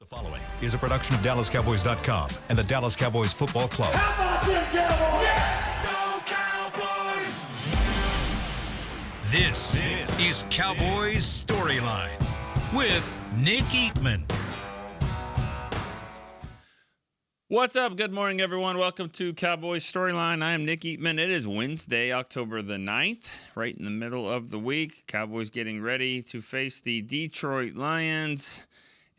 Following is a production of DallasCowboys.com and the Dallas Cowboys Football Club. How about them Cowboys? Yeah! Go Cowboys! This is Cowboys StoryLine with Nick Eatman. What's up? Good morning, everyone. Welcome to Cowboys StoryLine. I am Nick Eatman. It is Wednesday, October the 9th, right in the middle of the week. Cowboys getting ready to face the Detroit Lions.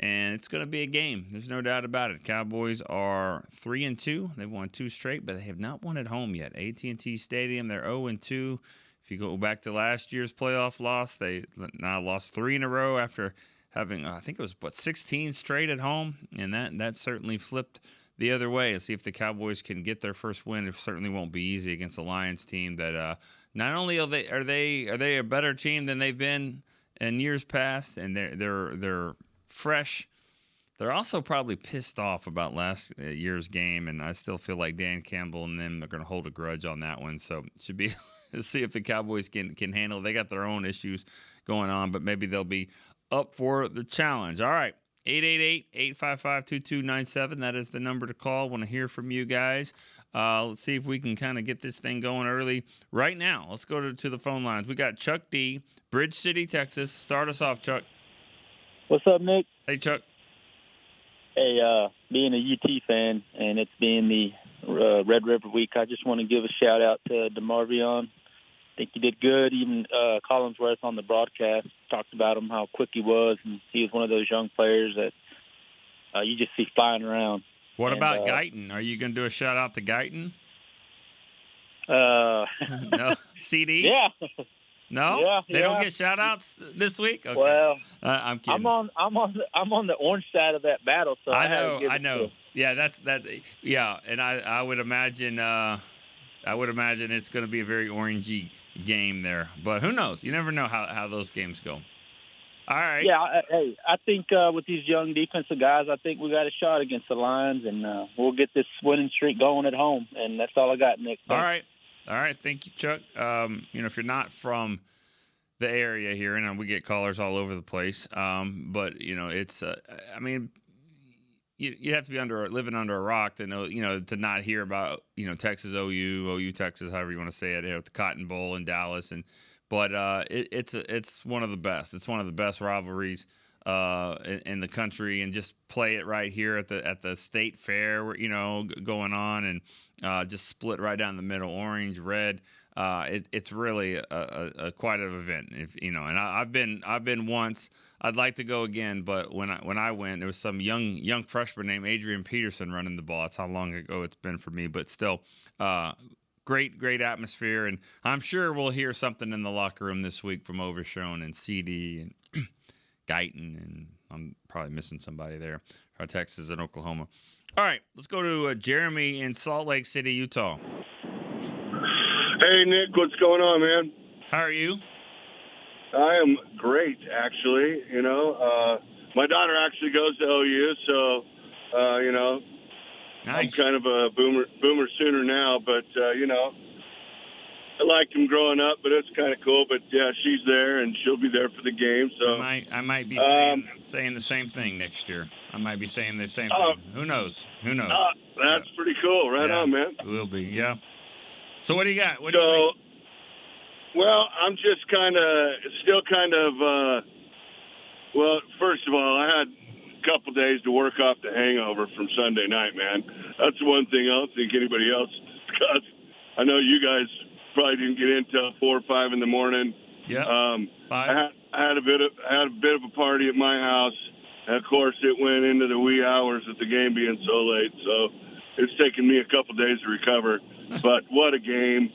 And it's going to be a game. There's no doubt about it. Cowboys are 3-2. They've won 2 straight, but they have not won at home yet. AT&T Stadium, they're 0-2. If you go back to last year's playoff loss, they now lost 3 in a row after having, I think it was, 16 straight at home. And that certainly flipped the other way. Let's see if the Cowboys can get their first win. It certainly won't be easy against a Lions team that not only are they a better team than they've been in years past, and they're fresh. They're also probably pissed off about last year's game, and I still feel like Dan Campbell and them are going to hold a grudge on that one. So it should be to see if the Cowboys can handle it. They got their own issues going on, but maybe they'll be up for the challenge. All right, 888-855-2297. That is the number to call. Want to hear from you guys. Let's see if we can kind of get this thing going early. Right now, let's go to the phone lines. We got Chuck D, Bridge City, Texas. Start us off, Chuck. What's up, Nick? Hey, Chuck. Hey, being a UT fan, and it's being the Red River Week, I just want to give a shout-out to DeMarvion. I think he did good. Even Collinsworth on the broadcast talked about him, how quick he was, and he was one of those young players that you just see flying around. What about Guyton? Are you going to do a shout-out to Guyton? No. CD? Yeah. No, yeah, they don't get shout-outs this week. Okay. Well, I'm kidding. I'm on the orange side of that battle, so I know. Yeah, that's. Yeah, and I would imagine. I would imagine it's going to be a very orangey game there, but who knows? You never know how those games go. All right. Yeah. I think with these young defensive guys, I think we got a shot against the Lions, and we'll get this winning streak going at home. And that's all I got, Nick. Thanks. All right. Thank you, Chuck. If you're not from the area here, and we get callers all over the place, but it's. You have to be living under a rock to know, to not hear about, Texas OU Texas, however you want to say it, the Cotton Bowl in Dallas, but it's one of the best. It's one of the best rivalries in the country, and just play it right here at the state fair, going on, and just split right down the middle, orange, red. It's really a quite an event, and I've been once. I'd like to go again, but when I went, there was some young freshman named Adrian Peterson running the ball. That's how long ago it's been for me, but still, great atmosphere, and I'm sure we'll hear something in the locker room this week from Overshone and CD and Guyton, and I'm probably missing somebody there, or Texas and Oklahoma. All right, let's go to Jeremy in Salt Lake City, Utah. Hey, Nick, what's going on, man? How are you? I am great, actually. My daughter actually goes to OU, so, nice. I'm kind of a boomer sooner now, but, I liked him growing up, but it's kind of cool. But, yeah, she's there, and she'll be there for the game. So I might be saying the same thing next year. I might be saying the same thing. Who knows? That's pretty cool. Right on, man. Will be, yeah. So what do you got? Well, I'm just well, first of all, I had a couple days to work off the hangover from Sunday night, man. That's the one thing I don't think anybody else discussed. I know you guys probably didn't get in until 4 or 5 in the morning. Yeah. 5. I had a bit of a party at my house, and of course it went into the wee hours with the game being so late. So it's taken me a couple days to recover. But what a game!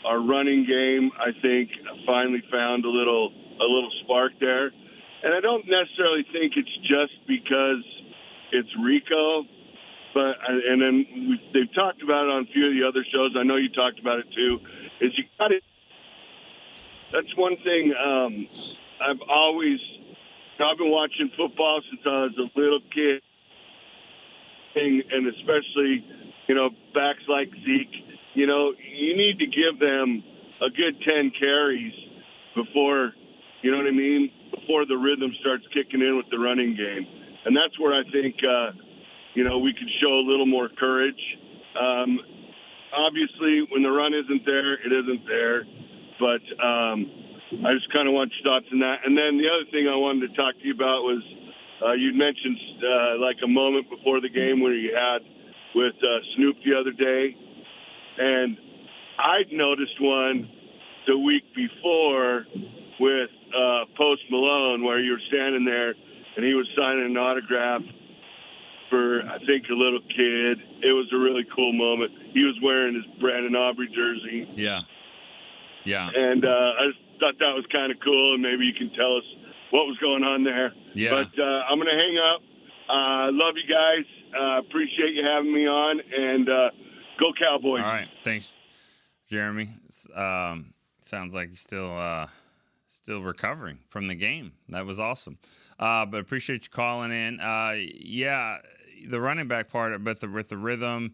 Our running game, I think, finally found a little spark there. And I don't necessarily think it's just because it's Rico, and then they've talked about it on a few of the other shows. I know you talked about it too. Is you got it? That's one thing I've been watching football since I was a little kid, and especially backs like Zeke. You need to give them a good 10 carries before, before the rhythm starts kicking in with the running game. And that's where I think, we could show a little more courage. Obviously, when the run isn't there, it isn't there. But I just kind of want your thoughts on that. And then the other thing I wanted to talk to you about was you'd mentioned like a moment before the game where you had with Snoop the other day. And I'd noticed one the week before with Post Malone where you were standing there and he was signing an autograph for, I think, a little kid. It was a really cool moment. He was wearing his Brandon Aubrey jersey. Yeah. And I just thought that was kind of cool, and maybe you can tell us what was going on there. Yeah. But I'm going to hang up. Love you guys. Appreciate you having me on, and go Cowboys. All right. Thanks, Jeremy. Sounds like you're still recovering from the game. That was awesome. But appreciate you calling in. Yeah, the running back part, but with the rhythm,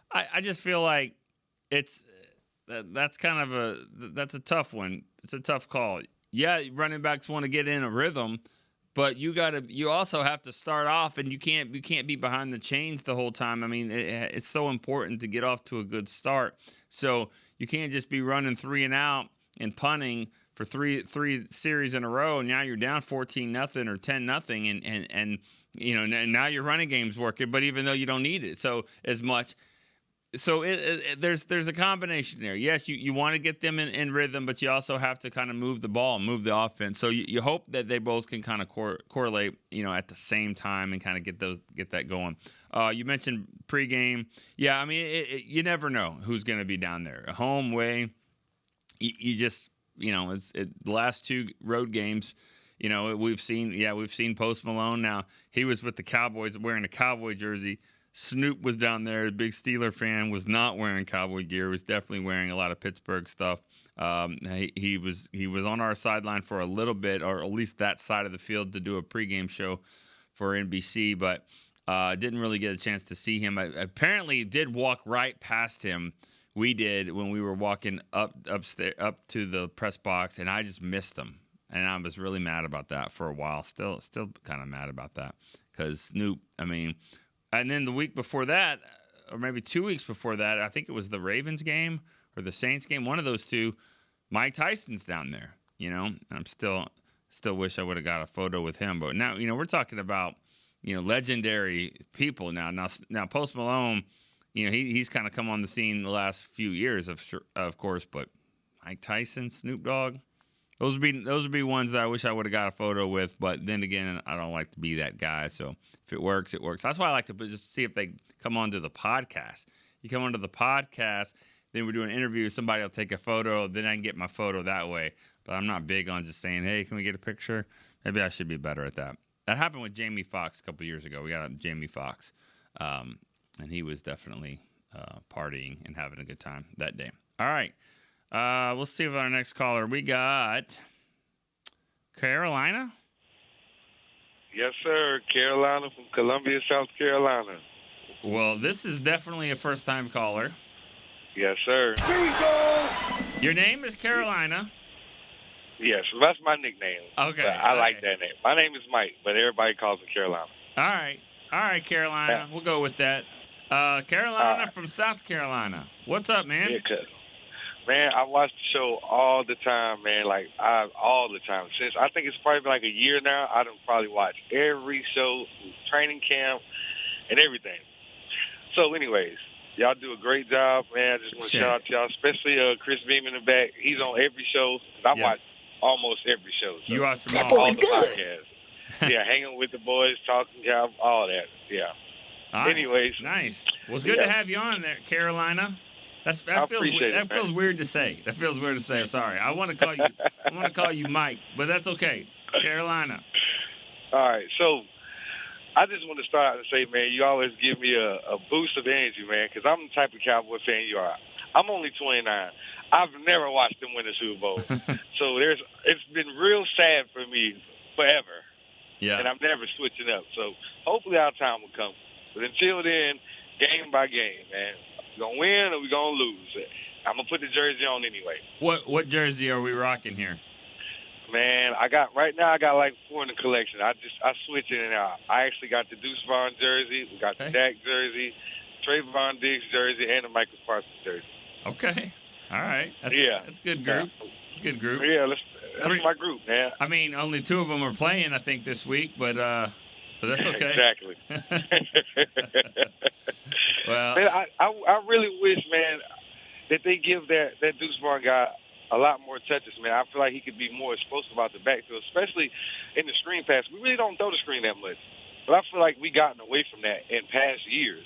I just feel like that's kind of that's a tough one. It's a tough call. Yeah, running backs want to get in a rhythm, but you also have to start off, and you can't be behind the chains the whole time. I mean, it's so important to get off to a good start. So you can't just be running 3 and out and punting for three series in a row, and now you're down 14-0 or 10-0, and now your running game's working, but even though you don't need it so as much. So there's a combination there. Yes, you want to get them in rhythm, but you also have to kind of move the ball, move the offense. So you hope that they both can kind of correlate, at the same time and kind of get that going. You mentioned pregame. Yeah, I mean, you never know who's going to be down there. Home, away, you just, the last 2 road games, we've seen Post Malone. Now, he was with the Cowboys wearing a Cowboy jersey. Snoop was down there, a big Steeler fan, was not wearing Cowboy gear, was definitely wearing a lot of Pittsburgh stuff. He was on our sideline for a little bit, or at least that side of the field, to do a pregame show for NBC, but didn't really get a chance to see him. I apparently did walk right past him. We did when we were walking up to the press box, and I just missed him. And I was really mad about that for a while. Still kind of mad about that because Snoop, and then the week before that, or maybe 2 weeks before that, I think it was the Ravens game or the Saints game, one of those two, Mike Tyson's down there, and I'm still wish I would have got a photo with him. But now, we're talking about, legendary people now. Now Post Malone, he's kind of come on the scene the last few years, of course, but Mike Tyson, Snoop Dogg, those would be ones that I wish I would have got a photo with. But then again, I don't like to be that guy. So if it works, it works. That's why I like to just see if they come onto the podcast. You come onto the podcast, then we're doing an interview. Somebody will take a photo. Then I can get my photo that way. But I'm not big on just saying, hey, can we get a picture? Maybe I should be better at that. That happened with Jamie Foxx a couple years ago. We got Jamie Foxx, and he was definitely partying and having a good time that day. All right. We'll see with our next caller. We got Carolina. Yes, sir. Carolina from Columbia, South Carolina. Well, this is definitely a first-time caller. Yes, sir. Your name is Carolina. Yes, that's my nickname. Okay. I like that name. My name is Mike, but everybody calls me Carolina. All right, Carolina. We'll go with that. Carolina from South Carolina. What's up, man? Yeah, man, I watch the show all the time, man. All the time. Since I think it's probably like a year now, I done probably watched every show, training camp, and everything. So, anyways, y'all do a great job, man. I just want to shout out to y'all, especially Chris Beam in the back. He's on every show. I watch almost every show. So you watch them all the podcasts. Yeah, hanging with the boys, talking job, all that. Yeah. Nice. Anyways, nice. Well, it's good to have you on there, Carolina. That feels weird to say. That feels weird to say. Sorry. I want to call you Mike, but that's okay. Carolina. All right. So I just want to start out and say, man, you always give me a boost of energy, man, because I'm the type of Cowboy fan you are. I'm only 29. I've never watched them win the Super Bowl. So it's been real sad for me forever. Yeah. And I'm never switching up. So hopefully our time will come. But until then, game by game, man. We're going to win or we're going to lose. I'm going to put the jersey on anyway. What jersey are we rocking here? Man, I got like 4 in the collection. I switch in and out. I actually got the Deuce Vaughn jersey, we got the Dak jersey, Trevon Diggs jersey, and the Michael Parsons jersey. Okay. All right. That's a good group. Good group. Yeah, that's my group, man. I mean, only 2 of them are playing, I think, this week, but that's okay. Exactly. Well, man, I really wish, man, that they give that Deuce Vaughn guy a lot more touches, man. I feel like he could be more explosive out the backfield, especially in the screen pass. We really don't throw the screen that much. But I feel like we gotten away from that in past years.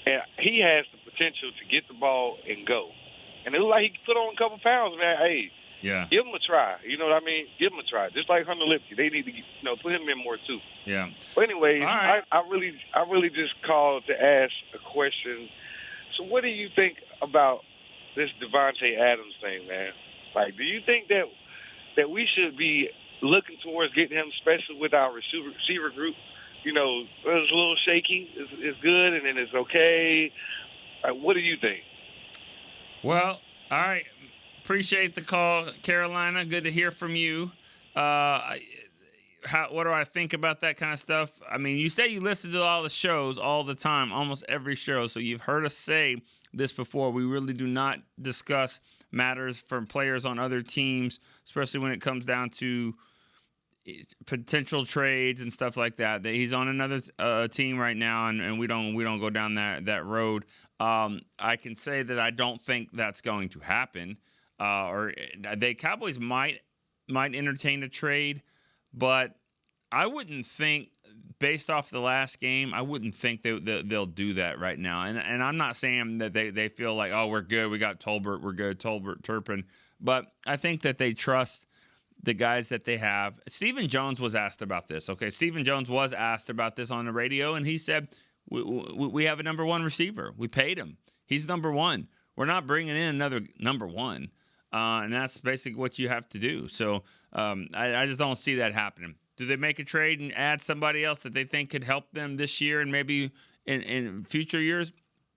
And he has the potential to get the ball and go. And it looked like he could put on a couple pounds, man. Hey, give him a try. You know what I mean? Give him a try. Just like Hunter Lipke. They need to put him in more, too. Yeah. But anyways, right. I really just called to ask a question. So what do you think about this Devontae Adams thing, man? Like, do you think that we should be looking towards getting him, especially with our receiver group? You know, it's a little shaky. It's good, and then it's okay. What do you think? Well, all right. Appreciate the call, Carolina. Good to hear from you. What do I think about that kind of stuff? I mean, you say you listen to all the shows all the time, almost every show, so you've heard us say this before. We really do not discuss matters from players on other teams, especially when it comes down to potential trades and stuff like that. That he's on another team right now, and we don't go down that road. I can say that I don't think that's going to happen. Or the Cowboys might entertain a trade, but I wouldn't think, based off the last game, I wouldn't think they'll do that right now. And I'm not saying that they feel like, oh, we're good, we got Tolbert, we're good, Tolbert, Turpin. But I think that they trust the guys that they have. Stephen Jones was asked about this. Okay, Stephen Jones was asked about this on the radio, and he said, we have a number 1 receiver. We paid him. He's number 1. We're not bringing in another number 1. And that's basically what you have to do. So I just don't see that happening. Do they make a trade and add somebody else that they think could help them this year and maybe in future years?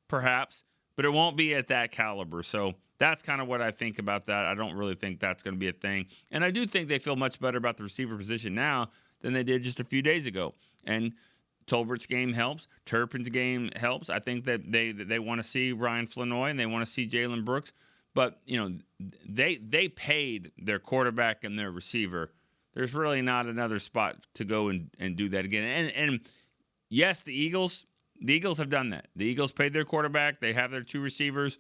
Perhaps. But it won't be at that caliber. So that's kind of what I think about that. I don't really think that's going to be a thing. And I do think they feel much better about the receiver position now than they did just a few days ago. And Tolbert's game helps. Turpin's game helps. I think that they want to see Ryan Flanoy and they want to see Jalen Brooks. But, you know, they paid their quarterback and their receiver. There's really not another spot to go and do that again. And yes, the Eagles have done that. The Eagles paid their quarterback. They have their 2 receivers.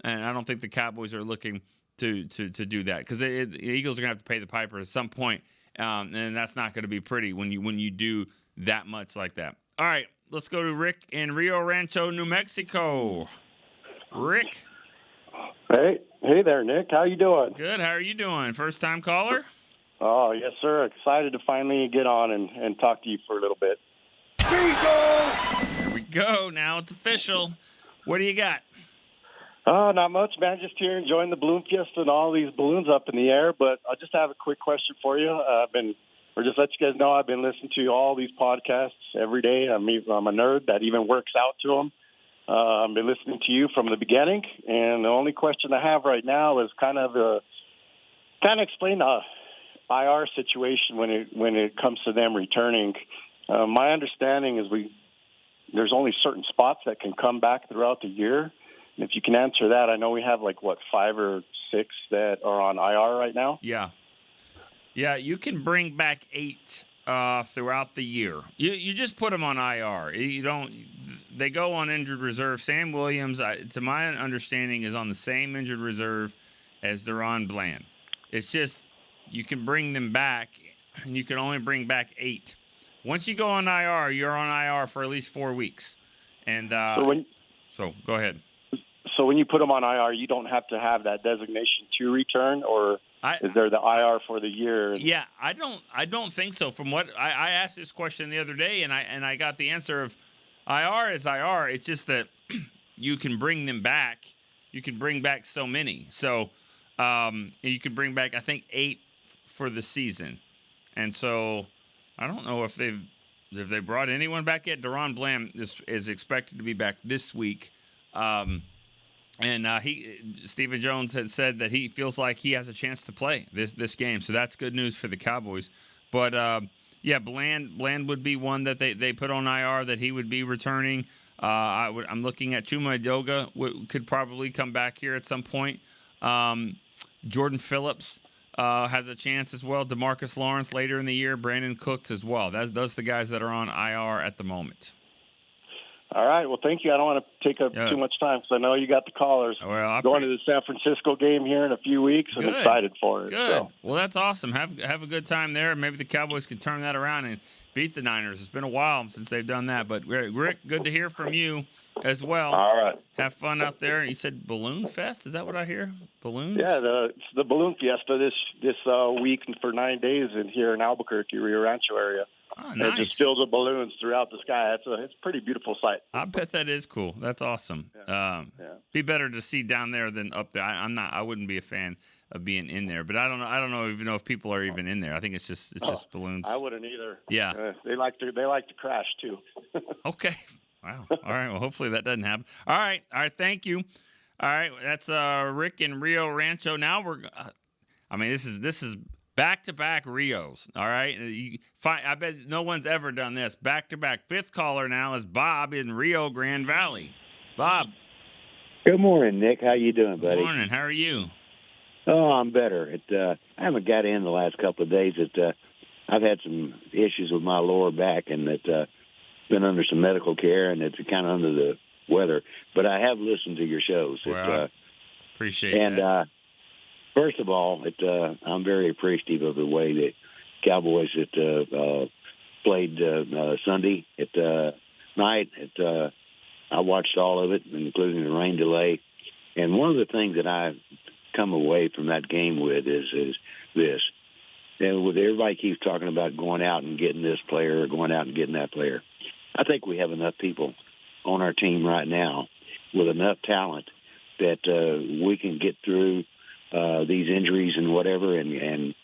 And I don't think the Cowboys are looking to do that because the Eagles are going to have to pay the piper at some point. And that's not going to be pretty when you do that much like that. All right, let's go to Rick in Rio Rancho, New Mexico. Rick. Hey there, Nick. How you doing? Good. How are you doing? First time caller? Oh, yes, sir. Excited to finally get on and talk to you for a little bit. Here we go. Now it's official. What do you got? Oh, not much, man. Just here enjoying the balloon fiesta and all these balloons up in the air. But I just have a quick question for you. Just let you guys know, I've been listening to all these podcasts every day. I'm a nerd that even works out to them. I've been listening to you from the beginning, and the only question I have right now is kind of explain the IR situation when it comes to them returning. My understanding is there's only certain spots that can come back throughout the year. And if you can answer that, I know we have 5 or 6 that are on IR right now. Yeah, you can bring back 8 throughout the year. You just put them on IR. You don't. They go on injured reserve. Sam Williams, to my understanding, is on the same injured reserve as Deron Bland. It's just you can bring them back, and you can only bring back 8. Once you go on IR, you're on IR for at least 4 weeks. And so go ahead. So when you put them on IR, you don't have to have that designation to return, or is there the IR for the year? Yeah, I don't think so. From what I asked this question the other day, and I got the answer of IR is IR. It's just that you can bring them back. You can bring back so many. So you can bring back, I think, 8 for the season. And so I don't know if they brought anyone back yet. Deron Bland is expected to be back this week. And Stephen Jones had said that he feels like he has a chance to play this game. So that's good news for the Cowboys. But, Bland would be one that they put on IR that he would be returning. I'm looking at Chuma Edoga could probably come back here at some point. Jordan Phillips has a chance as well. DeMarcus Lawrence later in the year. Brandon Cooks as well. Those are the guys that are on IR at the moment. All right. Well, thank you. I don't want to take up too much time because I know you got the callers. Well, going to the San Francisco game here in a few weeks, and excited for it. Good. So. Well, that's awesome. Have a good time there. Maybe the Cowboys can turn that around and beat the Niners. It's been a while since they've done that. But, Rick, good to hear from you as well. All right. Have fun out there. You said Balloon Fest? Is that what I hear? Balloons? Yeah, it's the Balloon Fiesta this week for 9 days here in Albuquerque, Rio Rancho area. Oh, nice. It just fills with balloons throughout the sky. It's a pretty beautiful sight. I bet that is cool. That's awesome. Yeah. Be better to see down there than up there. I wouldn't be a fan of being in there, but I don't even know if people are even in there. I think it's just balloons. I wouldn't either. Yeah. They like to crash too. Okay. Wow. All right. Well, hopefully that doesn't happen. All right. Thank you. All right. That's Rick in Rio Rancho. Now this is back-to-back Rios, all right? I bet no one's ever done this. Back-to-back. Fifth caller now is Bob in Rio Grande Valley. Bob. Good morning, Nick. How you doing, buddy? Good morning. How are you? Oh, I'm better. I haven't got in the last couple of days. I've had some issues with my lower back, and been under some medical care, and it's kind of under the weather. But I have listened to your shows. Well, appreciate that. And first of all, I'm very appreciative of the way that Cowboys played Sunday night. I watched all of it, including the rain delay. And one of the things that I come away from that game with is this. And with everybody keeps talking about going out and getting this player or going out and getting that player. I think we have enough people on our team right now with enough talent that we can get through these injuries and whatever. And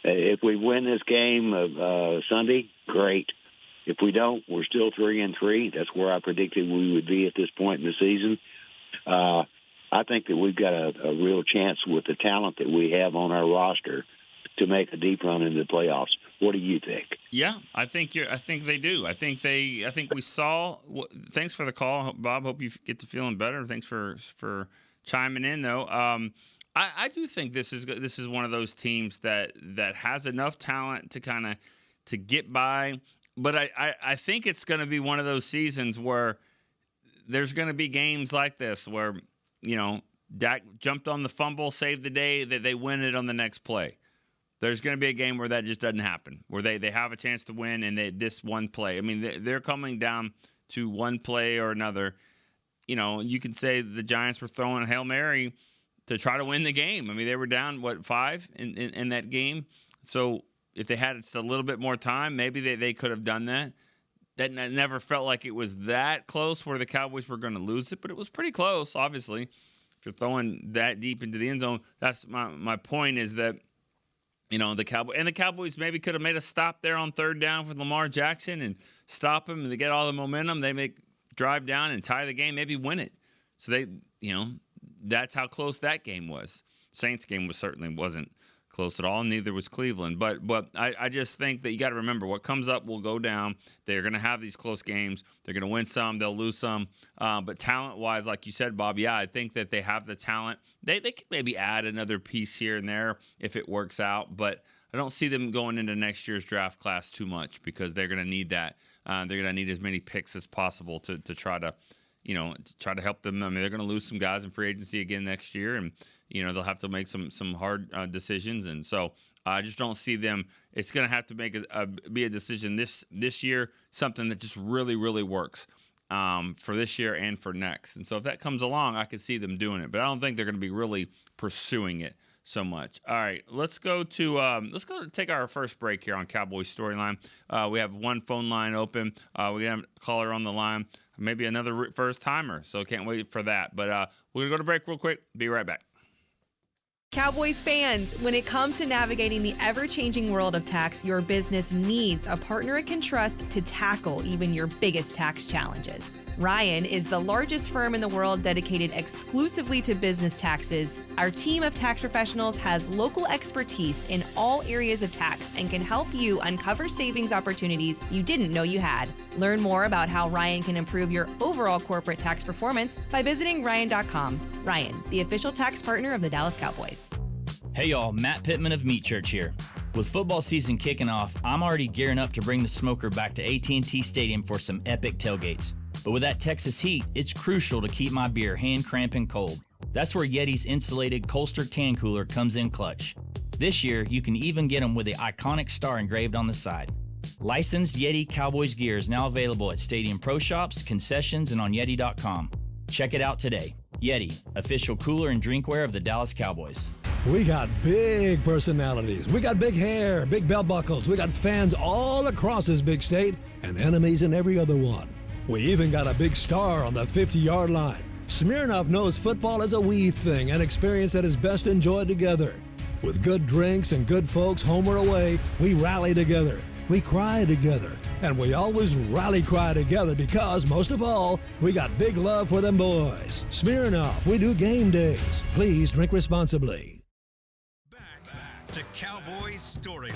if we win this game of Sunday, great. If we don't, we're still 3-3. That's where I predicted we would be at this point in the season. I think that we've got a real chance with the talent that we have on our roster to make a deep run into the playoffs. What do you think? Yeah, I think they do. I think we saw. Thanks for the call, Bob. Hope you get to feeling better. Thanks for chiming in, though. I do think this is one of those teams that has enough talent to get by. But I think it's going to be one of those seasons where there's going to be games like this where, Dak jumped on the fumble, saved the day, that they win it on the next play. There's going to be a game where that just doesn't happen, where they have a chance to win and this one play. I mean, they're coming down to one play or another. You can say the Giants were throwing a Hail Mary to try to win the game. I mean, they were down, 5 in that game. So if they had just a little bit more time, maybe they could have done that. That never felt like it was that close where the Cowboys were going to lose it, but it was pretty close, obviously. If you're throwing that deep into the end zone, that's my point is that, the Cowboys maybe could have made a stop there on third down with Lamar Jackson and stop him, and they get all the momentum. They drive down and tie the game, maybe win it. So that's how close that game was. Saints game certainly wasn't close at all, and neither was Cleveland. But I just think that you got to remember what comes up will go down. They're going to have these close games. They're going to win some. They'll lose some. But talent-wise, like you said, Bob, I think that they have the talent. They could maybe add another piece here and there if it works out. But I don't see them going into next year's draft class too much because they're going to need that. They're going to need as many picks as possible to try to help them. I mean, they're going to lose some guys in free agency again next year, and they'll have to make some hard decisions. And so I just don't see them. It's going to have to be a decision this year, something that just really, really works for this year and for next. And so if that comes along, I could see them doing it, but I don't think they're going to be really pursuing it so much. All right, let's go take our first break here on Cowboys Storyline. We have one phone line open. We have a caller on the line, maybe another first timer. So can't wait for that. But we're gonna go to break real quick. Be right back. Cowboys fans, when it comes to navigating the ever-changing world of tax, your business needs a partner it can trust to tackle even your biggest tax challenges. Ryan is the largest firm in the world dedicated exclusively to business taxes. Our team of tax professionals has local expertise in all areas of tax and can help you uncover savings opportunities you didn't know you had. Learn more about how Ryan can improve your overall corporate tax performance by visiting Ryan.com. Ryan, the official tax partner of the Dallas Cowboys. Hey y'all, Matt Pittman of Meat Church here. With football season kicking off, I'm already gearing up to bring the smoker back to AT&T Stadium for some epic tailgates. But with that Texas heat, it's crucial to keep my beer hand cramping cold. That's where Yeti's insulated Colster can cooler comes in clutch. This year, you can even get them with the iconic star engraved on the side. Licensed Yeti Cowboys gear is now available at Stadium Pro Shops, concessions, and on Yeti.com. Check it out today. Yeti, official cooler and drinkware of the Dallas Cowboys. We got big personalities. We got big hair, big belt buckles. We got fans all across this big state and enemies in every other one. We even got a big star on the 50-yard line. Smirnoff knows football is a we thing, an experience that is best enjoyed together. With good drinks and good folks home or away, we rally together. We cry together. And we always rally cry together because, most of all, we got big love for them boys. Smirnoff, we do game days. Please drink responsibly. Back to Cowboys Storyline.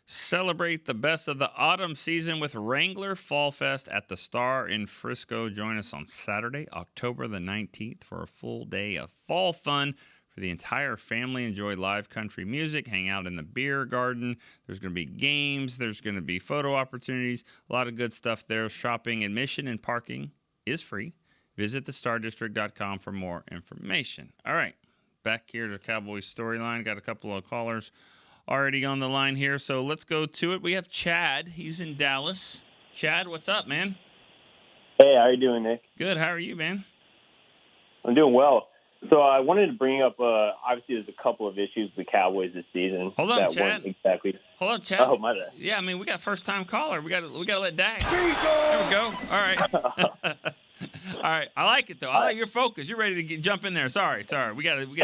Celebrate the best of the autumn season with Wrangler Fall Fest at the Star in Frisco. Join us on Saturday, October the 19th for a full day of fall fun for the entire family. Enjoy live country music, hang out in the beer garden. There's going to be games. There's going to be photo opportunities. A lot of good stuff there. Shopping, admission, and parking is free. Visit thestardistrict.com for more information. All right, back here to Cowboys Storyline. Got a couple of callers already on the line here, so let's go to it. We have Chad. He's in Dallas. Chad, what's up, man? Hey, how you doing, Nick? Good. How are you, man? I'm doing well. So I wanted to bring up, obviously, there's a couple of issues with the Cowboys this season. Hold on, Chad. Exactly. Hold on, Chad. Oh, my bad. Yeah, I mean, we got first-time caller. We got to let Dak. There we go. All right. All right. I like it though. I like your focus. You're ready to jump in there. Sorry. We got to no,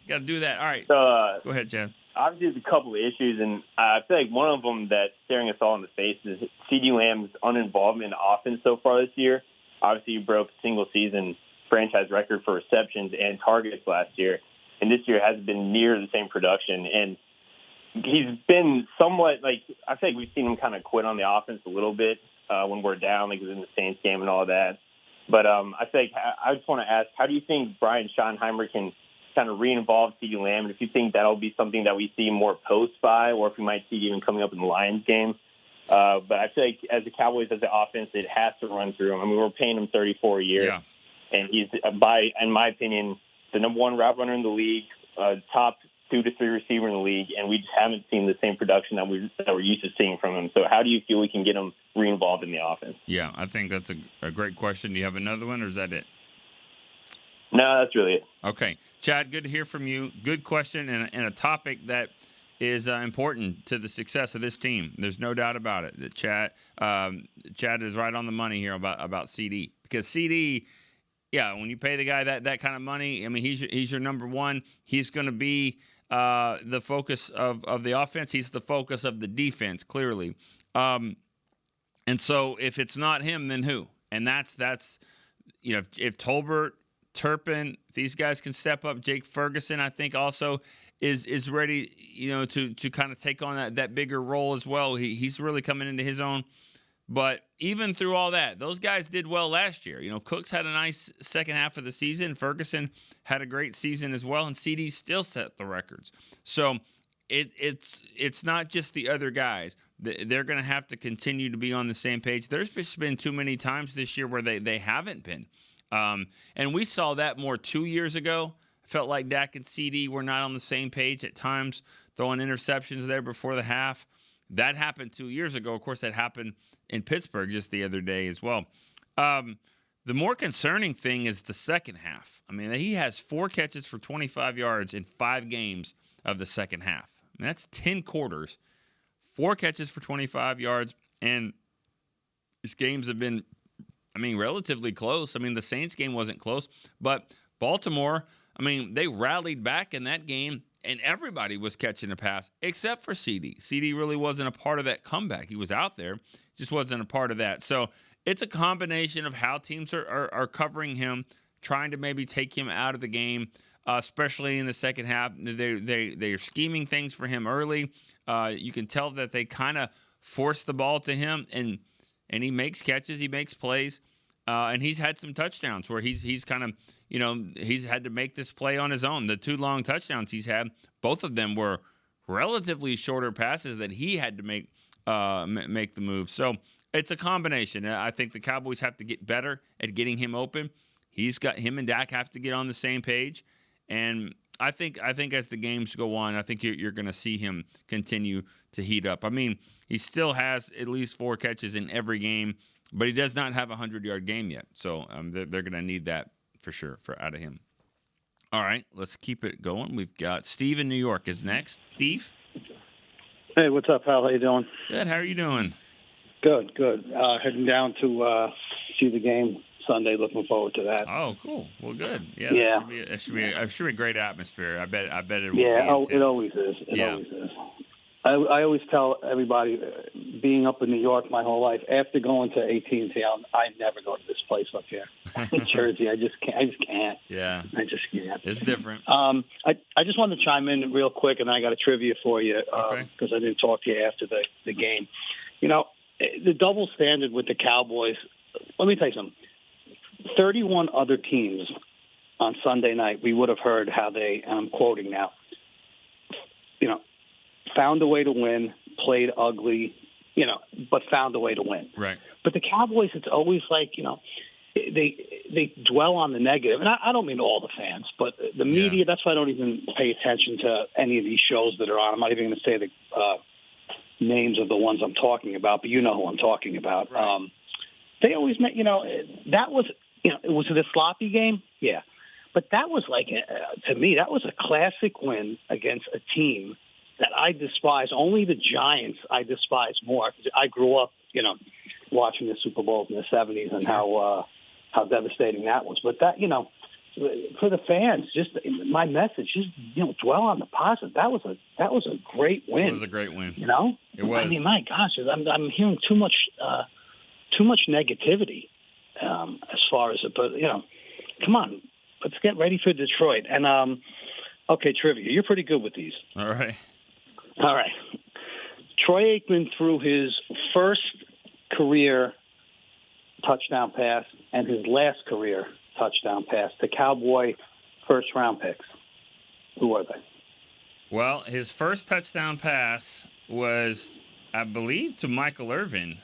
got to do that. All right. So, go ahead, Chad. Obviously, there's a couple of issues, and I feel like one of them that's staring us all in the face is CeeDee Lamb's uninvolvement in offense so far this year. Obviously, he broke a single-season franchise record for receptions and targets last year, and this year hasn't been near the same production. And he's been somewhat like, I feel like we've seen him kind of quit on the offense a little bit when we're down, like it was in the Saints game and all that. But I feel like I just want to ask, how do you think Brian Schottenheimer can kind of re-involve CeeDee Lamb, and if you think that'll be something that we see more post-by, or if we might see even coming up in the Lions game? But I feel like as the Cowboys, as the offense, it has to run through him. I mean, we're paying him $34 a year, and he's, in my opinion, the number one route runner in the league, top 2 to 3 receiver in the league, and we just haven't seen the same production that we're used to seeing from him. So how do you feel we can get him re-involved in the offense? Yeah, I think that's a great question. Do you have another one, or is that it? No, that's really it. Okay. Chad, good to hear from you. Good question, and a topic that is important to the success of this team. There's no doubt about it that Chad is right on the money here about CeeDee. Because CeeDee, when you pay the guy that kind of money, I mean, he's your number one. He's going to be the focus of the offense. He's the focus of the defense, clearly. And so if it's not him, then who? And that's if Tolbert, Turpin, these guys can step up. Jake Ferguson, I think, also is ready, to kind of take on that bigger role as well. He's really coming into his own. But even through all that, those guys did well last year. Cooks had a nice second half of the season. Ferguson had a great season as well, and CeeDee still set the records. So it's not just the other guys. They're going to have to continue to be on the same page. There's just been too many times this year where they haven't been. And we saw that more 2 years ago. I felt like Dak and CeeDee were not on the same page at times, throwing interceptions there before the half. That happened 2 years ago. Of course, that happened in Pittsburgh just the other day as well. The more concerning thing is the second half. I mean, he has 4 catches for 25 yards in 5 games of the second half. I mean, that's 10 quarters, 4 catches for 25 yards, and his games have been relatively close. I mean, the Saints game wasn't close, but Baltimore, they rallied back in that game, and everybody was catching a pass except for CeeDee. CeeDee really wasn't a part of that comeback. He was out there, just wasn't a part of that. So it's a combination of how teams are covering him, trying to maybe take him out of the game, especially in the second half. They're scheming things for him early. You can tell that they kind of force the ball to him, and he makes catches, he makes plays, and he's had some touchdowns where he's kind of, he's had to make this play on his own. The 2 long touchdowns he's had, both of them were relatively shorter passes that he had to make the move. So it's a combination. I think the Cowboys have to get better at getting him open. Him and Dak have to get on the same page, and I think as the games go on, I think you're going to see him continue to heat up. He still has at least 4 catches in every game, but he does not have a 100-yard game yet. So they're going to need that for sure out of him. All right, let's keep it going. We've got Steve in New York is next. Steve? Hey, what's up, Hal? How you doing? Good. How are you doing? Good. Heading down to see the game Sunday. Looking forward to that. Oh, cool. Well, good. Yeah. It should be a great atmosphere. I bet it will be intense. It always is. It always is. I always tell everybody, being up in New York my whole life, after going to AT&T, I never go to this place up here in Jersey. I just can't. Yeah. I just can't. It's different. I just wanted to chime in real quick, and I got a trivia for you because I didn't talk to you after the game. The double standard with the Cowboys, let me tell you something. 31 other teams on Sunday night, we would have heard how they, and I'm quoting now, found a way to win, played ugly, but found a way to win. Right. But the Cowboys, it's always like, they dwell on the negative. And I don't mean all the fans, but the media, that's why I don't even pay attention to any of these shows that are on. I'm not even going to say the names of the ones I'm talking about, but you know who I'm talking about. Right. They always met, that was, was it a sloppy game? Yeah. But that was like, to me, that was a classic win against a team that I despise. Only the Giants I despise more. I grew up, watching the Super Bowls in the 70s and how devastating that was. But that, for the fans, just my message, just dwell on the positive. That was a great win. It was a great win. It was. My gosh, I'm hearing too much negativity as far as it. But come on, let's get ready for Detroit. And okay, trivia. You're pretty good with these. All right. Troy Aikman threw his first career touchdown pass and his last career touchdown pass to Cowboy first-round picks. Who are they? Well, his first touchdown pass was, I believe, to Michael Irvin.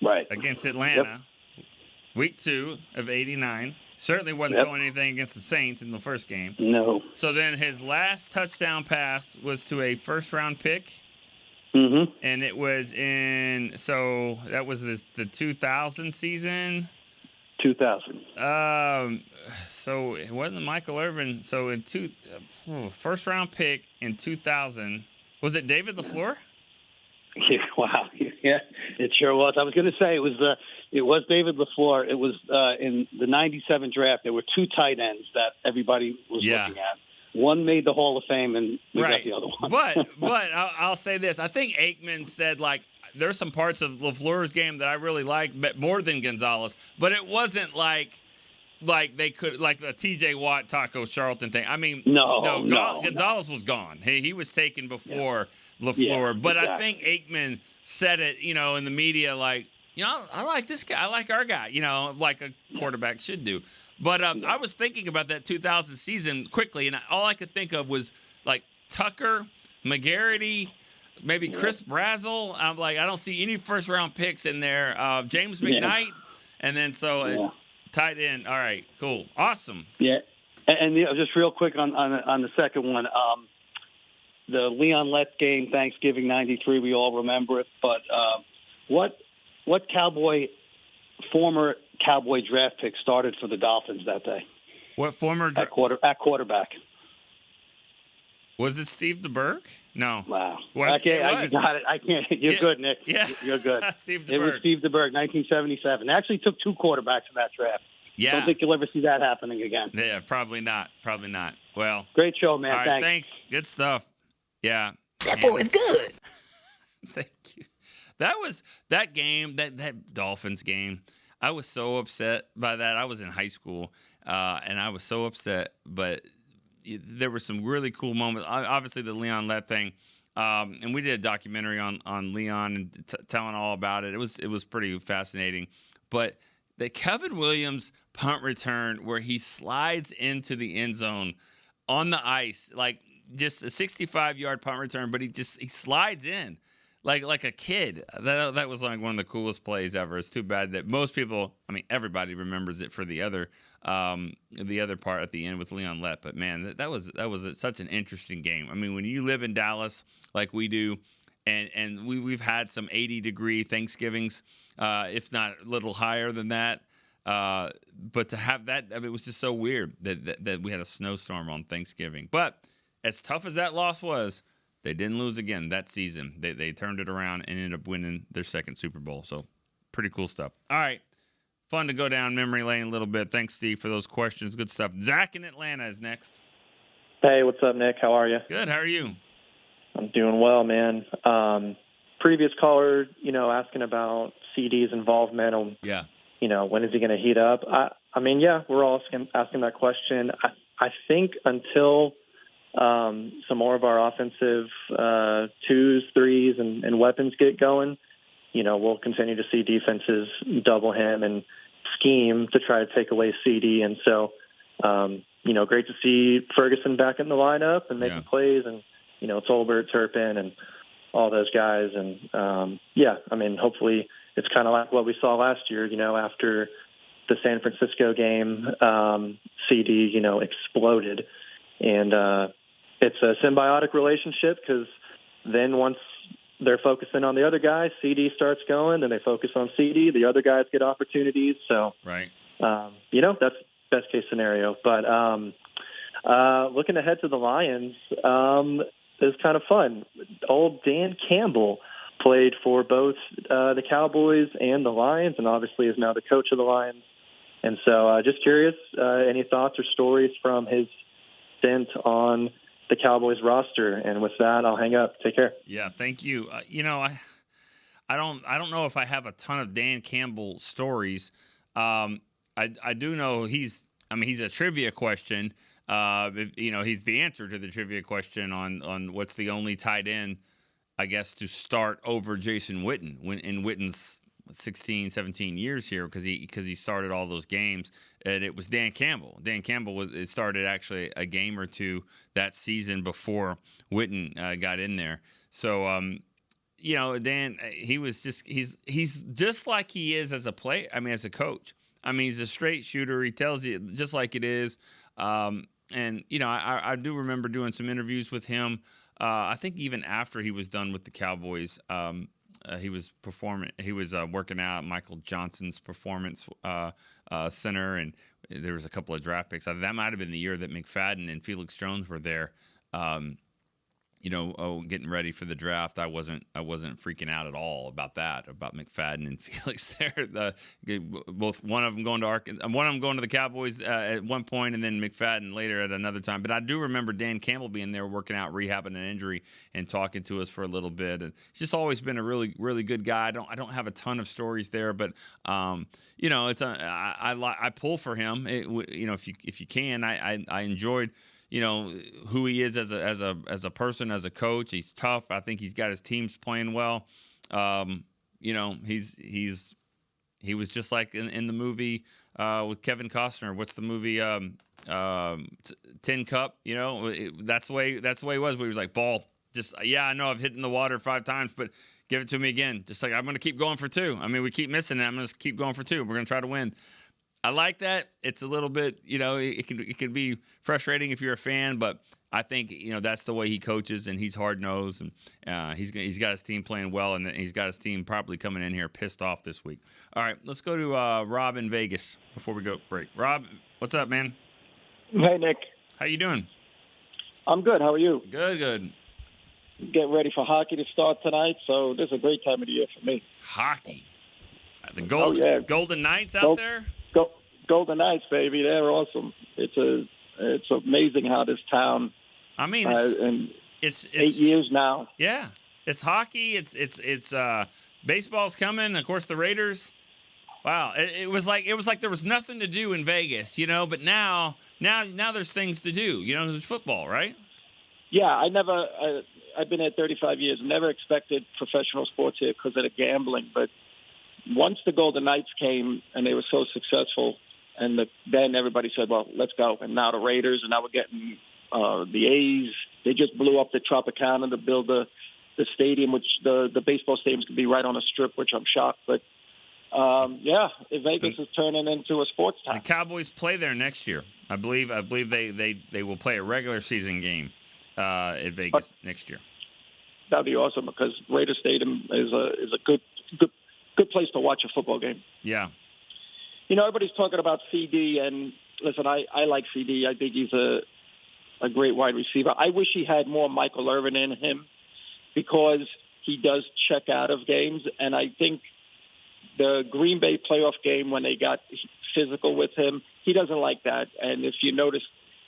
Right. Against Atlanta. Yep. Week 2 of '89. Certainly wasn't throwing anything against the Saints in the first game. No. So then his last touchdown pass was to a first-round pick. Mm-hmm. And it was so that was the 2000 season? 2000. So it wasn't Michael Irvin. So in first-round pick in 2000, was it David LaFleur? Yeah, wow. Yeah, it sure was. I was going to say it was David LaFleur. It was in the 97 draft. There were 2 tight ends that everybody was looking at. One made the Hall of Fame, and we got the other one. But I'll say this. I think Aikman said, there's some parts of LaFleur's game that I really like more than Gonzalez, but it wasn't like they could, like the T.J. Watt, Taco Charlton thing. No. Gonzalez was gone. He was taken before LaFleur. But exactly. I think Aikman said it, in the media, I like this guy. I like our guy, like a quarterback should do. But I was thinking about that 2000 season quickly, and all I could think of was, Tucker, McGarity, maybe Chris Brazzell. I'm I don't see any first-round picks in there. James McKnight, and then tight end. All right, cool. Awesome. Yeah, and just real quick on the second one, the Leon Letts game, Thanksgiving '93, we all remember it. But what former Cowboy draft pick started for the Dolphins that day? What former at quarterback? Was it Steve DeBerg? No. Wow. Well, Okay, it you was. got it. I can't. You're good, Nick. Yeah. You're good. Steve It was DeBerg. Steve DeBerg, 1977. They actually took 2 quarterbacks in that draft. Yeah. Don't think you'll ever see that happening again. Yeah, probably not. Probably not. Well. Great show, man. All right, Thanks. Good stuff. Yeah. That boy is good. Thank you. That game, that Dolphins game. I was so upset by that. I was in high school, and I was so upset. But there were some really cool moments. Obviously, the Leon Lett thing, and we did a documentary on Leon and telling all about it. It was pretty fascinating. But the Kevin Williams punt return where he slides into the end zone on the ice, like just a 65-yard punt return, but he slides in. Like a kid. That was like one of the coolest plays ever. It's too bad that most people, everybody remembers it for the other part at the end with Leon Lett. But man, that was such an interesting game. When you live in Dallas like we do, and we've had some 80-degree Thanksgivings, if not a little higher than that. But to have that, it was just so weird that we had a snowstorm on Thanksgiving. But as tough as that loss was, they didn't lose again that season. They turned it around and ended up winning their second Super Bowl. So pretty cool stuff. All right. Fun to go down memory lane a little bit. Thanks, Steve, for those questions. Good stuff. Zach in Atlanta is next. Hey, what's up, Nick? How are you? Good. How are you? I'm doing well, man. Previous caller, asking about CeeDee's involvement on, when is he going to heat up? We're all asking that question. I think until some more of our offensive 2s, 3s, and weapons get going, we'll continue to see defenses double him and scheme to try to take away CeeDee. And so, great to see Ferguson back in the lineup and making plays, and, Tolbert, Turpin, and all those guys. And, hopefully it's kind of like what we saw last year, after the San Francisco game, CeeDee, exploded. And it's a symbiotic relationship, because then once they're focusing on the other guy, CeeDee starts going, then they focus on CeeDee. The other guys get opportunities. So, right. That's best case scenario. But looking ahead to the Lions, it was kind of fun. Old Dan Campbell played for both the Cowboys and the Lions, and obviously is now the coach of the Lions. And so just curious, any thoughts or stories from his stint on the Cowboys roster? And with that, I'll hang up. Take care. Yeah, thank you. I don't know if I have a ton of Dan Campbell stories. I do know he's a trivia question. He's the answer to the trivia question on what's the only tight end, I guess, to start over Jason Witten in Witten's 16, 17 years here, because he started all those games, and it was Dan Campbell. Dan Campbell started actually a game or two that season before Witten got in there. So Dan, he's just like he is as a player. As a coach. He's a straight shooter. He tells you just like it is. I do remember doing some interviews with him. I think even after he was done with the Cowboys. He was performing. He was working out at Michael Johnson's Performance Center, and there was a couple of draft picks. That might have been the year that McFadden and Felix Jones were there. Getting ready for the draft. I wasn't freaking out at all about McFadden and Felix there. Both one of them going to one of them going to the Cowboys at one point, and then McFadden later at another time. But I do remember Dan Campbell being there, working out, rehabbing an injury, and talking to us for a little bit. And he's just always been a really, really good guy. I don't have a ton of stories there, but it's I pull for him. If you can, I enjoyed. Who he is as a person, as a coach. He's tough. I think he's got his teams playing well. He was just like in the movie with Kevin Costner. What's the movie? Tin Cup. That's the way he was. Where he was like, ball. Just I know I've hit in the water 5 times, but give it to me again. Just like I'm going to keep going for 2. We keep missing it. I'm going to keep going for 2. We're going to try to win. I like that. It's a little bit, it can be frustrating if you're a fan, but I think, that's the way he coaches, and he's hard-nosed, and he's got his team playing well, and he's got his team probably coming in here pissed off this week. All right, let's go to Rob in Vegas before we go break. Rob, what's up, man? Hey, Nick. How you doing? I'm good. How are you? Good. Getting ready for hockey to start tonight, so this is a great time of the year for me. Hockey. The Golden Knights out there? Golden Knights, baby. They're awesome. It's amazing how this town. I mean, it's 8 years now. Yeah, it's hockey. It's baseball's coming. Of course, the Raiders. Wow, it was like there was nothing to do in Vegas, But now there's things to do. There's football, right? Yeah, I've been here 35 years. Never expected professional sports here because of the gambling. But once the Golden Knights came and they were so successful, and then everybody said, well, let's go. And now the Raiders, and now we're getting the A's. They just blew up the Tropicana to build the stadium, which the baseball stadium's could be right on a strip, which I'm shocked. But, Vegas is turning into a sports town. The Cowboys play there next year. I believe they will play a regular season game at Vegas next year. That'd be awesome because Raider Stadium is a good place to watch a football game. Yeah. Everybody's talking about CD, and listen, I like CD. I think he's a great wide receiver. I wish he had more Michael Irvin in him because he does check out of games, and I think the Green Bay playoff game when they got physical with him, he doesn't like that. And if you notice,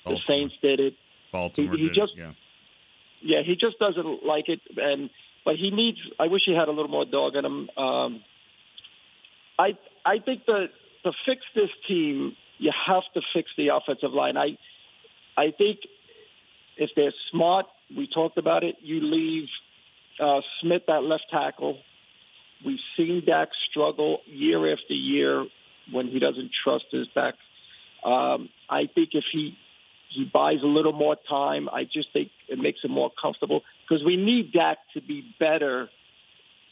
the Saints did it. Baltimore he did just, it, yeah, he just doesn't like it. But he needs. I wish he had a little more dog in him. I think to fix this team, you have to fix the offensive line. I think if they're smart, we talked about it. You leave Smith at left tackle. We've seen Dak struggle year after year when he doesn't trust his back. I think if he buys a little more time, I just think it makes him more comfortable because we need Dak to be better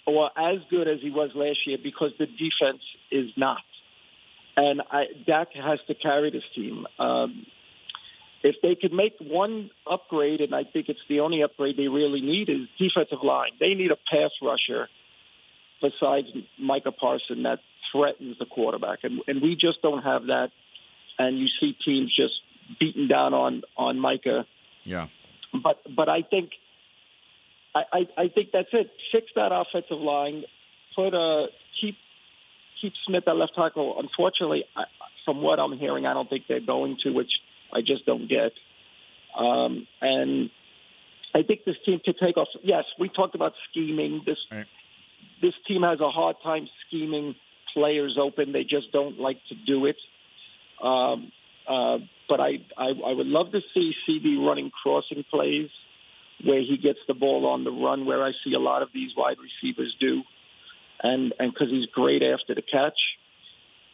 or as good as he was last year because the defense is not. And Dak has to carry this team. If they could make one upgrade, and I think it's the only upgrade they really need, is defensive line. They need a pass rusher besides Micah Parsons that threatens the quarterback. And we just don't have that. And you see teams just beating down on Micah. Yeah. But I think that's it. Fix that offensive line. Keep Smith at left tackle. Unfortunately, from what I'm hearing, I don't think they're going to, which I just don't get. And I think this team could take off. Yes, we talked about scheming. This team has a hard time scheming players open. They just don't like to do it. But I would love to see CD running crossing plays where he gets the ball on the run, where I see a lot of these wide receivers do, and because he's great after the catch.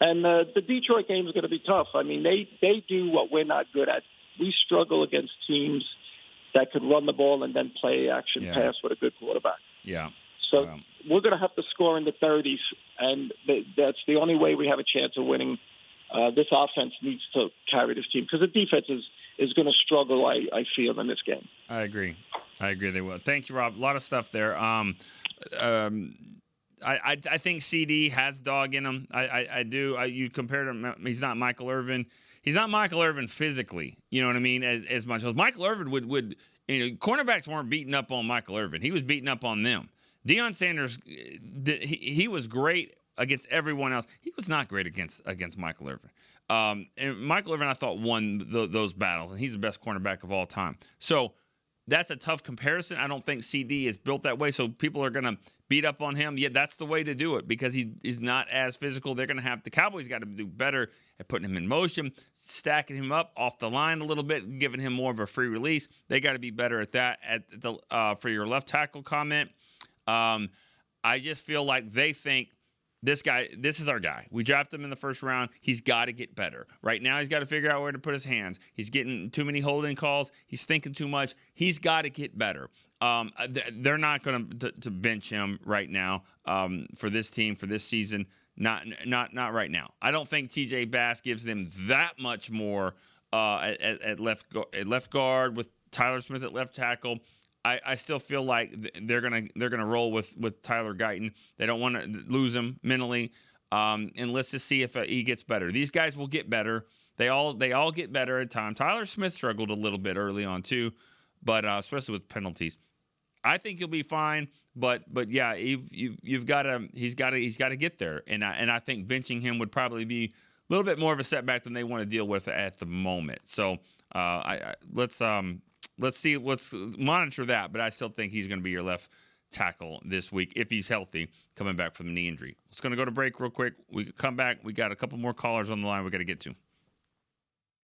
And the Detroit game is going to be tough. I mean, they do what we're not good at. We struggle against teams that could run the ball and then play action pass with a good quarterback. Yeah. So we're going to have to score in the 30s, and that's the only way we have a chance of winning. This offense needs to carry this team because the defense is going to struggle, I feel, in this game. I agree they will. Thank you, Rob. A lot of stuff there. I think CD has dog in him. I do. You compared him. He's not Michael Irvin. He's not Michael Irvin physically. You know what I mean? As much as Michael Irvin would. Cornerbacks weren't beating up on Michael Irvin. He was beating up on them. Deion Sanders, he was great against everyone else. He was not great against Michael Irvin. And Michael Irvin, I thought, won those battles, and he's the best cornerback of all time. So that's a tough comparison. I don't think CD is built that way, so people are going to beat up on him. Yeah, that's the way to do it because he's not as physical. They're going to have – the Cowboys got to do better at putting him in motion, stacking him up off the line a little bit, giving him more of a free release. They got to be better at that. For your left tackle comment, I just feel like they think this is our guy. We drafted him in the first round. He's got to get better. Right now, he's got to figure out where to put his hands. He's getting too many holding calls. He's thinking too much. He's got to get better. They're not going to bench him right now for this team, for this season. Not right now. I don't think TJ Bass gives them that much more at left guard with Tyler Smith at left tackle. I still feel like they're gonna roll with Tyler Guyton. They don't want to lose him mentally, and let's just see if he gets better. These guys will get better. They all get better at time. Tyler Smith struggled a little bit early on too, but especially with penalties. I think he'll be fine, but yeah, he's got to get there, and I think benching him would probably be a little bit more of a setback than they want to deal with at the moment. So let's monitor that, but I still think he's going to be your left tackle this week if he's healthy, coming back from the knee injury. It's going to go to break real quick. We come back. We got a couple more callers on the line we got to get to.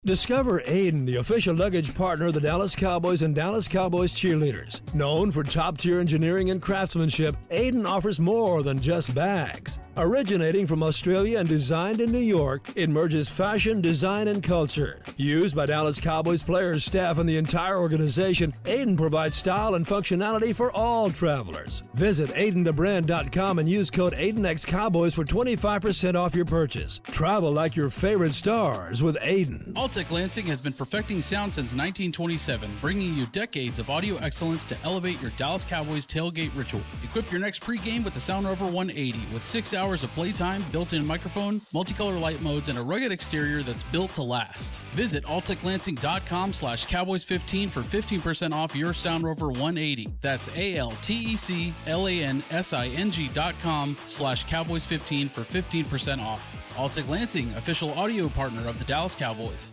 Discover Aiden, the official luggage partner of the Dallas Cowboys and Dallas Cowboys cheerleaders. Known for top-tier engineering and craftsmanship, Aiden offers more than just bags. Originating from Australia and designed in New York, it merges fashion, design, and culture. Used by Dallas Cowboys players, staff, and the entire organization, Aiden provides style and functionality for all travelers. Visit AidenTheBrand.com and use code AidenXCowboys for 25% off your purchase. Travel like your favorite stars with Aiden. Alltech Lansing has been perfecting sound since 1927, bringing you decades of audio excellence to elevate your Dallas Cowboys tailgate ritual. Equip your next pregame with the Sound Rover 180 with 6 hours of playtime, built-in microphone, multicolor light modes, and a rugged exterior that's built to last. Visit alltechlansing.com/Cowboys15 for 15% off your Sound Rover 180. That's ALTECLANSING.com/Cowboys15 for 15% off. Alltech Lansing, official audio partner of the Dallas Cowboys.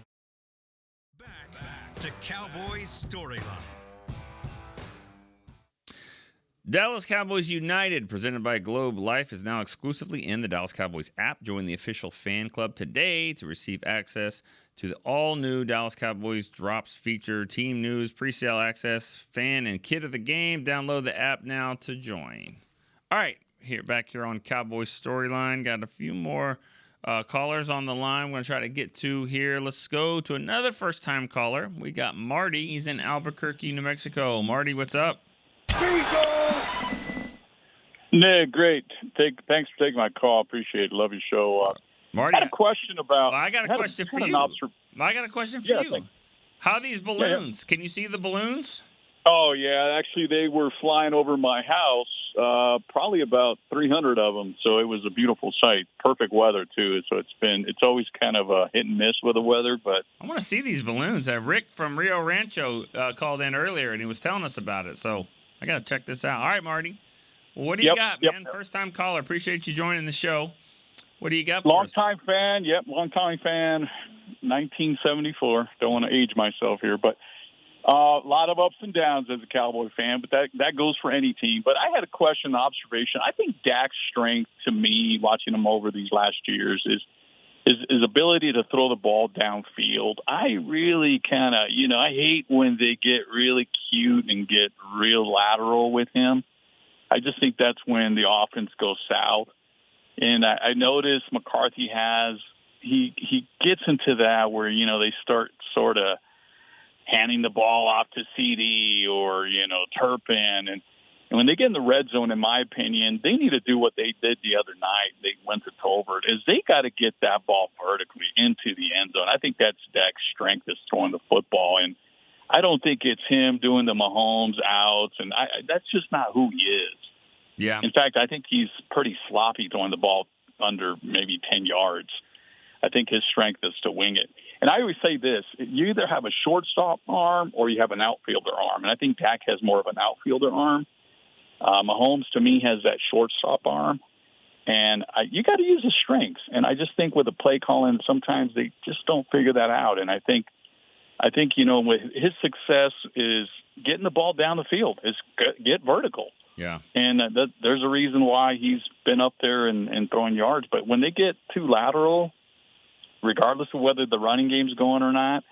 Back to Cowboys Storyline. Dallas Cowboys United, presented by Globe Life, is now exclusively in the Dallas Cowboys app. Join the official fan club today to receive access to the all-new Dallas Cowboys Drops feature, team news, pre-sale access, fan and kid of the game. Download the app now to join. All right, back here on Cowboys Storyline. Got a few more callers on the line we're going to try to get to here. Let's go to another first-time caller. We got Marty. He's in Albuquerque, New Mexico. Marty, what's up? Nick, great. Thanks for taking my call. Appreciate it. Love your show. Marty, I had a question about. I got a question for you. I got a question for you. How are these balloons? Can you see the balloons? Oh, yeah. Actually, they were flying over my house, probably about 300 of them. So it was a beautiful sight. Perfect weather, too. So it's always kind of a hit and miss with the weather. But I want to see these balloons. Rick from Rio Rancho called in earlier, and he was telling us about it. So I got to check this out. All right, Marty. Well, what do you got, man? First-time caller. Appreciate you joining the show. What do you got for us? Long-time fan. Yep, long-time fan. 1974. Don't want to age myself here, but a lot of ups and downs as a Cowboy fan, but that goes for any team. But I had a question, observation. I think Dak's strength, to me, watching him over these last years, is his ability to throw the ball downfield. I really kind of, I hate when they get really cute and get real lateral with him. I just think that's when the offense goes south. And I noticed McCarthy he gets into that where, they start sort of handing the ball off to CeeDee or, Turpin. And when they get in the red zone, in my opinion, they need to do what they did the other night. They went to Tolbert, is they got to get that ball vertically into the end zone. I think that's Dak's strength, is throwing the football. And I don't think it's him doing the Mahomes outs. And that's just not who he is. Yeah. In fact, I think he's pretty sloppy throwing the ball under maybe 10 yards. I think his strength is to wing it. And I always say this, you either have a shortstop arm or you have an outfielder arm. And I think Dak has more of an outfielder arm. Mahomes, to me, has that shortstop arm. And you got to use his strengths. And I just think with the play calling, sometimes they just don't figure that out. And I think with his success is getting the ball down the field, is get vertical. Yeah. And there's a reason why he's been up there and throwing yards. But when they get too lateral, regardless of whether the running game's going or not,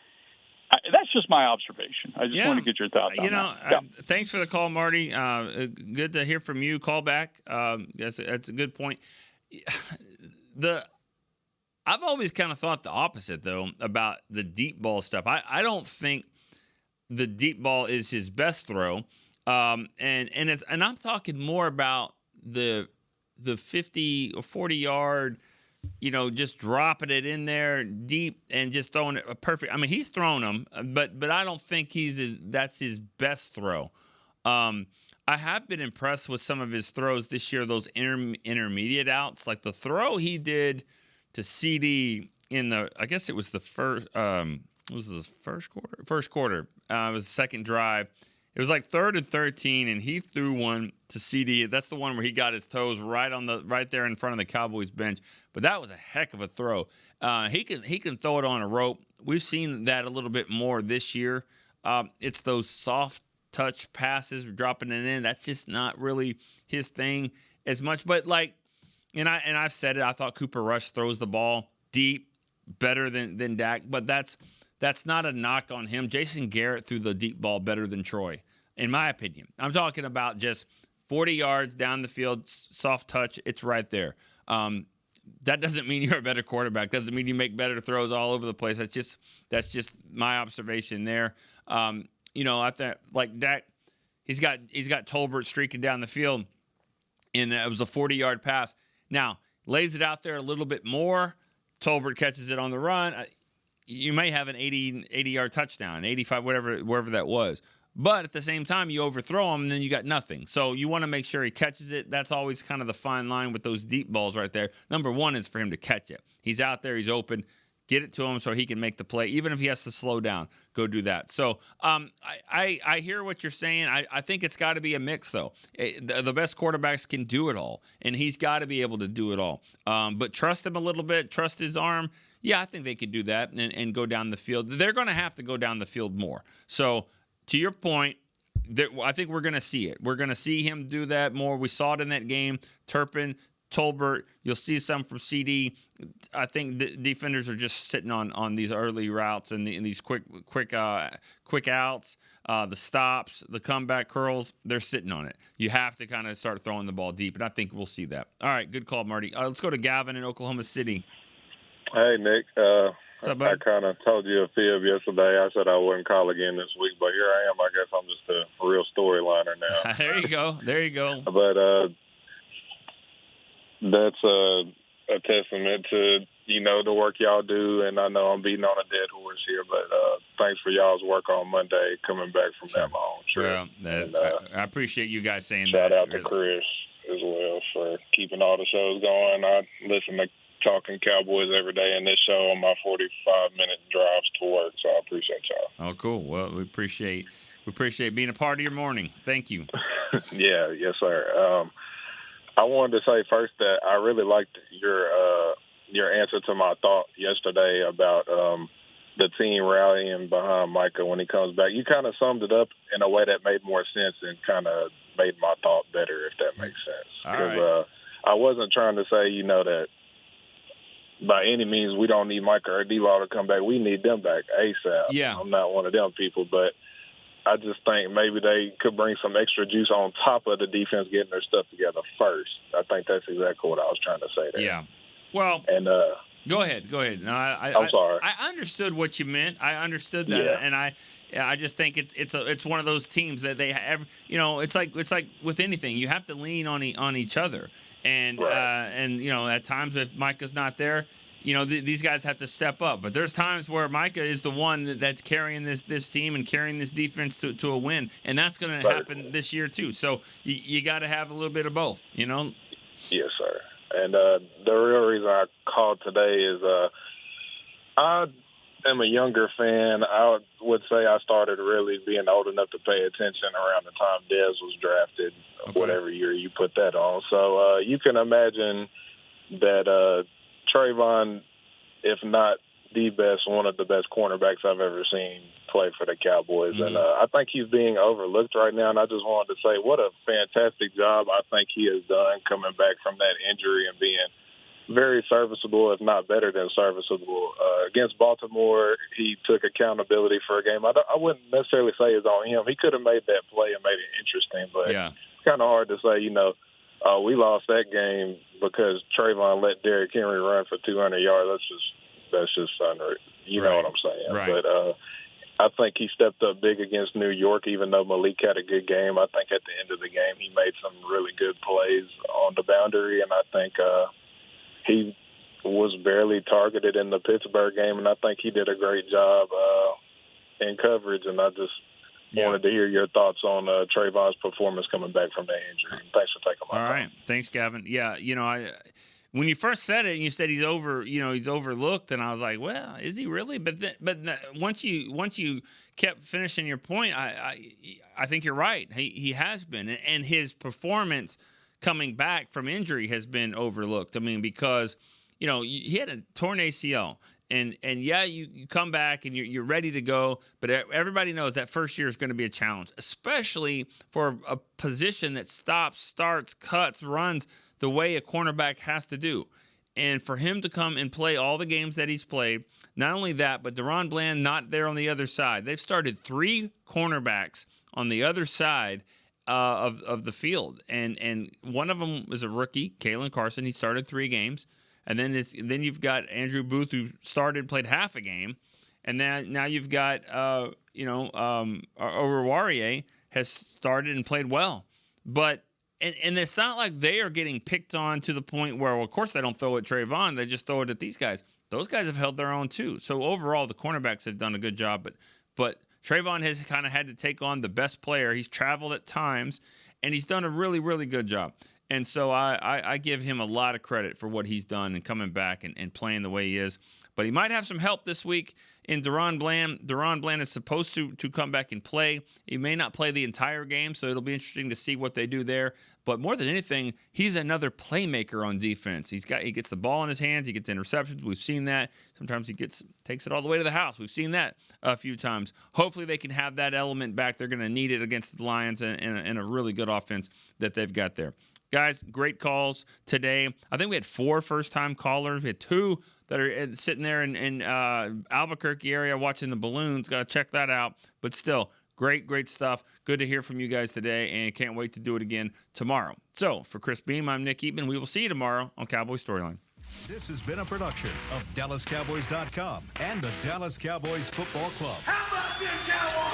that's just my observation. I just want to get your thoughts on that. Thanks for the call, Marty. Good to hear from you. Call back. That's a good point. I've always kind of thought the opposite, though, about the deep ball stuff. I don't think the deep ball is his best throw. And I'm talking more about the 50 or 40 yard, just dropping it in there deep and just throwing it perfect. I mean, he's thrown them, but I don't think that's his best throw. I have been impressed with some of his throws this year, those intermediate outs, like the throw he did to CeeDee I guess it was the first was this first quarter? First quarter. It was the second drive. It was like 3rd and 13, and he threw one to CeeDee. That's the one where he got his toes right there in front of the Cowboys bench. But that was a heck of a throw. He can throw it on a rope. We've seen that a little bit more this year. It's those soft touch passes, dropping it in. That's just not really his thing as much. But I've said it. I thought Cooper Rush throws the ball deep better than Dak. But that's not a knock on him. Jason Garrett threw the deep ball better than Troy, in my opinion. I'm talking about just 40 yards down the field, soft touch. It's right there. That doesn't mean you're a better quarterback. Doesn't mean you make better throws all over the place. That's just my observation there. I think like Dak, he's got Tolbert streaking down the field, and it was a 40-yard pass. Now lays it out there a little bit more. Tolbert catches it on the run. You may have an 80-yard touchdown, 85, wherever that was. But at the same time, you overthrow him, and then you got nothing. So you want to make sure he catches it. That's always kind of the fine line with those deep balls right there. Number one is for him to catch it. He's out there. He's open. Get it to him so he can make the play. Even if he has to slow down, go do that. So I hear what you're saying. I think it's got to be a mix, though. The best quarterbacks can do it all, and he's got to be able to do it all. But trust him a little bit. Trust his arm. Yeah, I think they could do that and go down the field. They're going to have to go down the field more. So to your point, I think we're going to see it. We're going to see him do that more. We saw it in that game. Turpin, Tolbert, you'll see some from CeeDee. I think the defenders are just sitting on these early routes and these quick outs, the stops, the comeback curls. They're sitting on it. You have to kind of start throwing the ball deep, and I think we'll see that. All right, good call, Marty. Let's go to Gavin in Oklahoma City. Hey, Nick. I kind of told you a fib yesterday. I said I wouldn't call again this week, but here I am. I guess I'm just a real storyliner now. There you go. But that's a testament to, the work y'all do, and I know I'm beating on a dead horse here, but thanks for y'all's work on Monday coming back from that long trip. Well, I appreciate you guys saying shout that. Shout out to Chris as well for keeping all the shows going. I listen to Talking Cowboys every day in this show on my 45-minute drives to work, so I appreciate y'all. Oh, cool. Well, we appreciate being a part of your morning. Thank you. Yeah, yes, sir. I wanted to say first that I really liked your answer to my thought yesterday about the team rallying behind Micah when he comes back. You kind of summed it up in a way that made more sense and kind of made my thought better, if that makes sense. Because I wasn't trying to say, that by any means we don't need Micah or D-Law to come back. We need them back ASAP. Yeah. I'm not one of them people, but I just think maybe they could bring some extra juice on top of the defense getting their stuff together first. I think that's exactly what I was trying to say there. Yeah. Well, and go ahead. No, I'm sorry. I understood what you meant. I understood that, yeah. And I just think it's one of those teams that they have. It's like with anything, you have to lean on each other, and right. At times if Micah's not there, these guys have to step up. But there's times where Micah is the one that's carrying this team and carrying this defense to a win, and that's going to happen this year too. So you got to have a little bit of both. Yes, sir. And the real reason I called today is I am a younger fan. I would say I started really being old enough to pay attention around the time Dez was drafted, whatever year you put that on. So you can imagine that Trevon, if not the best, one of the best cornerbacks I've ever seen play for the Cowboys. Mm-hmm. And I think he's being overlooked right now, and I just wanted to say what a fantastic job I think he has done coming back from that injury and being very serviceable, if not better than serviceable. Against Baltimore, he took accountability for a game. I wouldn't necessarily say it's on him. He could have made that play and made it interesting, but it's kind of hard to say, we lost that game because Trevon let Derrick Henry run for 200 yards. That's just unreal. You know what I'm saying. Right. But I think he stepped up big against New York, even though Malik had a good game. I think at the end of the game he made some really good plays on the boundary, and I think he was barely targeted in the Pittsburgh game, and I think he did a great job in coverage, and I just wanted to hear your thoughts on Trevon's performance coming back from that injury. Thanks for taking my call. All right. Thanks, Gavin. Yeah, when you first said it and you said he's overlooked, and I was like, well, is he really? But once you kept finishing your point, I think you're right. He has been, and his performance coming back from injury has been overlooked. I mean, because he had a torn ACL. And yeah, you come back and you're ready to go, but everybody knows that first year is going to be a challenge, especially for a position that stops, starts, cuts, runs the way a cornerback has to do. And for him to come and play all the games that he's played, not only that, but DaRon Bland not there on the other side. They've started 3 cornerbacks on the other side of the field, and one of them was a rookie, Kalen Carson. He started 3 games. And then you've got Andrew Booth, who started, played half a game, and now you've got Oruwariye has started and played well. But and it's not like they are getting picked on to the point where, well, of course, they don't throw at Trevon, they just throw it at these guys. Those guys have held their own too. So overall, the cornerbacks have done a good job. But Trevon has kind of had to take on the best player. He's traveled at times, and he's done a really, really good job. And so I give him a lot of credit for what he's done and coming back and playing the way he is. But he might have some help this week in DaRon Bland. DaRon Bland is supposed to come back and play. He may not play the entire game, so it'll be interesting to see what they do there. But more than anything, he's another playmaker on defense. He gets the ball in his hands. He gets interceptions. We've seen that. Sometimes he takes it all the way to the house. We've seen that a few times. Hopefully they can have that element back. They're going to need it against the Lions and a really good offense that they've got there. Guys, great calls today. I think we had 4 first-time callers. We had 2 that are sitting there in Albuquerque area watching the balloons. Got to check that out. But still, great stuff. Good to hear from you guys today, and can't wait to do it again tomorrow. So, for Chris Beam, I'm Nick Eatman. We will see you tomorrow on Cowboys Storyline. This has been a production of DallasCowboys.com and the Dallas Cowboys Football Club. How about this, Cowboys?